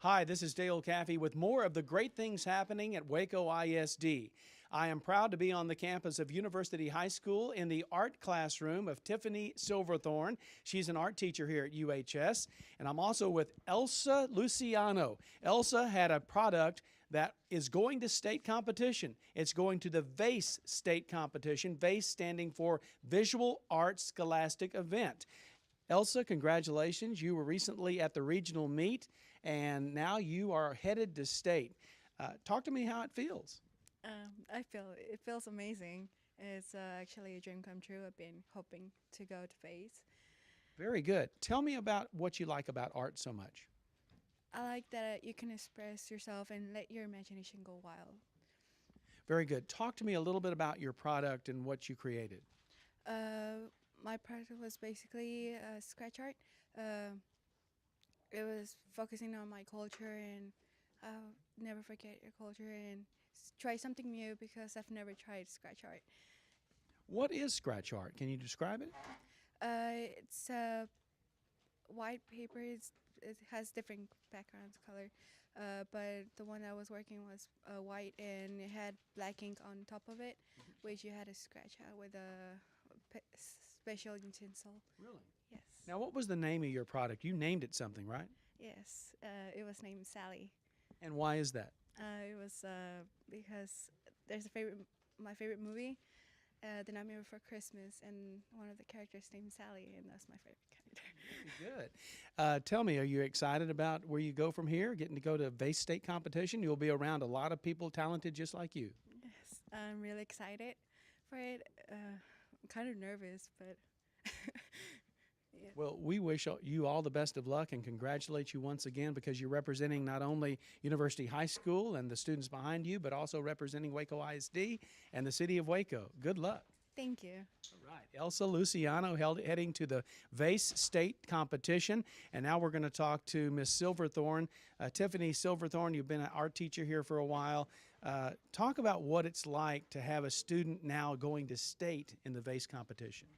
Hi, this is Dale Caffey with more of the great things happening at Waco ISD. I am proud to be on the campus of University High School in the art classroom of Tiffany Silverthorne. She's an art teacher here at UHS. And I'm also with Elsa Luciano. Elsa had a product that is going to state competition. It's going to the V.A.S.E state competition, V.A.S.E standing for Visual Arts Scholastic Event. Elsa, congratulations. You were recently at the regional meet, and now you are headed to state. Talk to me how it feels. It feels amazing. It's actually a dream come true. I've been hoping to go to V.A.S.E. Very good. Tell me about what you like about art so much. I like that you can express yourself and let your imagination go wild. Very good. Talk to me a little bit about your product and what you created. My project was basically scratch art. It was focusing on my culture and never forget your culture and try something new because I've never tried scratch art. What is scratch art? Can you describe it? It's white paper. It has different backgrounds, color, but the one I was working was white and it had black ink on top of it, which you had to scratch out with a special utensil. Really? Yes. Now, what was the name of your product? You named it something, right? Yes, it was named Sally. And why is that? It was because there's my favorite movie, The Nightmare Before Christmas, and one of the characters named Sally, and that's my favorite character. Good. Tell me, are you excited about where you go from here, getting to go to V.A.S.E state competition? You'll be around a lot of people talented just like you. Yes, I'm really excited for it. I'm kind of nervous, but yeah. Well, we wish you all the best of luck and congratulate you once again because you're representing not only University High School and the students behind you, but also representing Waco ISD and the city of Waco. Good luck. Thank you. All right. Elsa Luciano heading to the V.A.S.E state competition. And now we're going to talk to Miss Silverthorne. Tiffany Silverthorne, you've been an art teacher here for a while. Talk about what it's like to have a student now going to state in the V.A.S.E competition.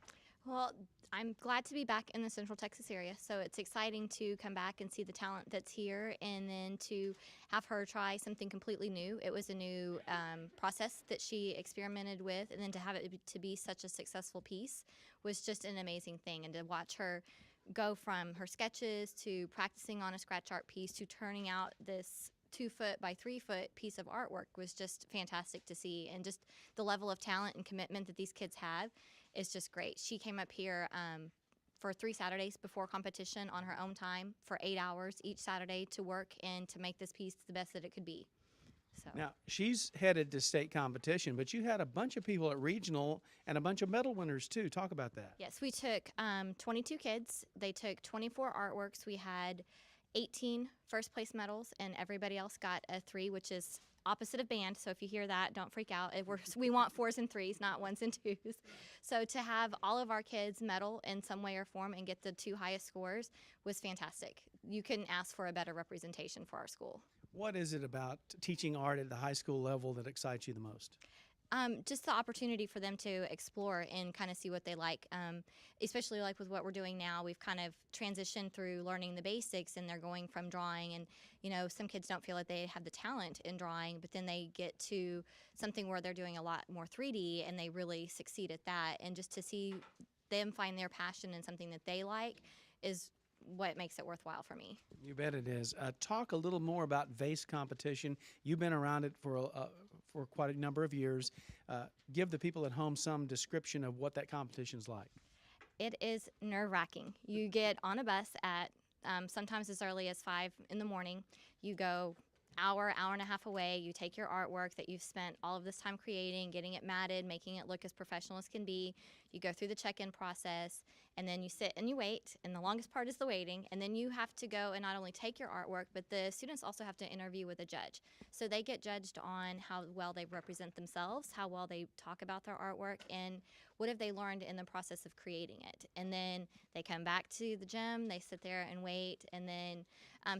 Well, I'm glad to be back in the Central Texas area, so it's exciting to come back and see the talent that's here and then to have her try something completely new. It was a new process that she experimented with, and then to have it to be such a successful piece was just an amazing thing. And to watch her go from her sketches to practicing on a scratch art piece to turning out this 2-foot by 3-foot piece of artwork was just fantastic to see, and just the level of talent and commitment that these kids have is just great. She came up here for 3 Saturdays before competition on her own time for 8 hours each Saturday to work and to make this piece the best that it could be. So. Now, she's headed to state competition, but you had a bunch of people at regional and a bunch of medal winners too. Talk about that. Yes, we took 22 kids. They took 24 artworks. We had 18 first place medals, and everybody else got a 3, which is opposite of band. So if you hear that, don't freak out. We want 4s and 3s, not 1s and 2s. So to have all of our kids medal in some way or form and get the 2 highest scores was fantastic. You couldn't ask for a better representation for our school. What is it about teaching art at the high school level that excites you the most? Just the opportunity for them to explore and kind of see what they like, especially like with what we're doing now. We've kind of transitioned through learning the basics, and they're going from drawing, and you know, some kids don't feel like they have the talent in drawing, but then they get to something where they're doing a lot more 3D and they really succeed at that. And just to see them find their passion in something that they like is what makes it worthwhile for me. You bet it is. Talk a little more about V.A.S.E competition. You've been around it for quite a number of years. Give the people at home some description of what that competition's like. It is nerve-wracking. You get on a bus at sometimes as early as 5 in the morning. You go hour and a half away. You take your artwork that you've spent all of this time creating, getting it matted, making it look as professional as can be. You go through the check-in process, and then you sit and you wait, and the longest part is the waiting. And then you have to go and not only take your artwork, but the students also have to interview with a judge. So they get judged on how well they represent themselves, how well they talk about their artwork, and what have they learned in the process of creating it. And then they come back to the gym, they sit there and wait, and then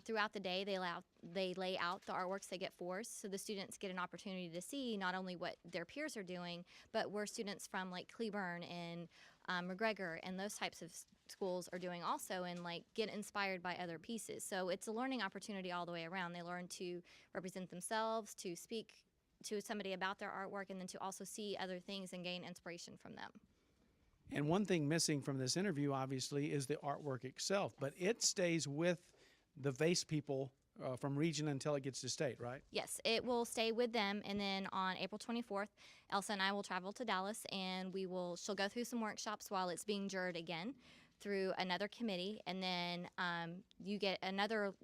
throughout the day they lay out the artworks. They get 4s, so the students get an opportunity to see not only what their peers are doing, but where students from like Cleburne and McGregor, and those types of schools are doing also, and like get inspired by other pieces. So it's a learning opportunity all the way around. They learn to represent themselves, to speak to somebody about their artwork, and then to also see other things and gain inspiration from them. And one thing missing from this interview, obviously, is the artwork itself, but it stays with the V.A.S.E people from region until it gets to state, right? Yes, it will stay with them, and then on April 24th, Elsa and I will travel to Dallas, and she'll go through some workshops while it's being juried again through another committee, and then you get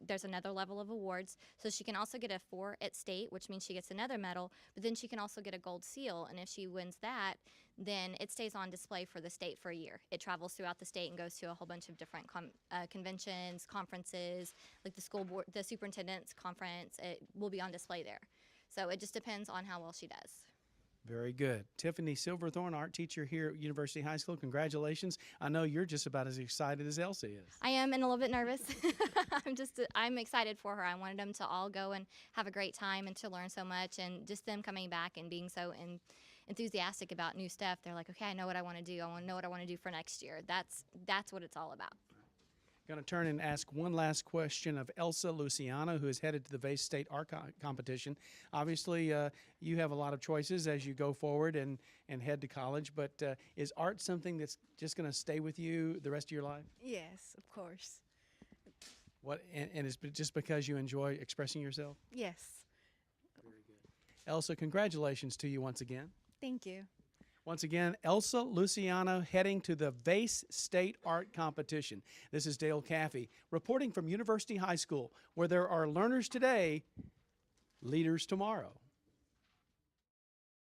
there's another level of awards. So she can also get a 4 at state, which means she gets another medal, but then she can also get a gold seal, and if she wins that, then it stays on display for the state for a year. It travels throughout the state and goes to a whole bunch of different conventions, conferences, like the school board, the superintendent's conference. It will be on display there. So it just depends on how well she does. Very good. Tiffany Silverthorne, art teacher here at University High School. Congratulations. I know you're just about as excited as Elsa is. I am, and a little bit nervous. I'm excited for her. I wanted them to all go and have a great time and to learn so much, and just them coming back and being so enthusiastic about new stuff. They're like, okay, I know what I want to do. I want to know what I want to do for next year. That's what it's all about. Going to turn and ask one last question of Elsa Luciano, who is headed to the V.A.S.E State Art Competition. Obviously, you have a lot of choices as you go forward and head to college, but is art something that's just going to stay with you the rest of your life? Yes, of course. And it's just because you enjoy expressing yourself? Yes. Very good. Elsa, congratulations to you once again. Thank you. Once again, Elsa Luciano heading to the V.A.S.E State Art Competition. This is Dale Caffey reporting from University High School, where there are learners today, leaders tomorrow.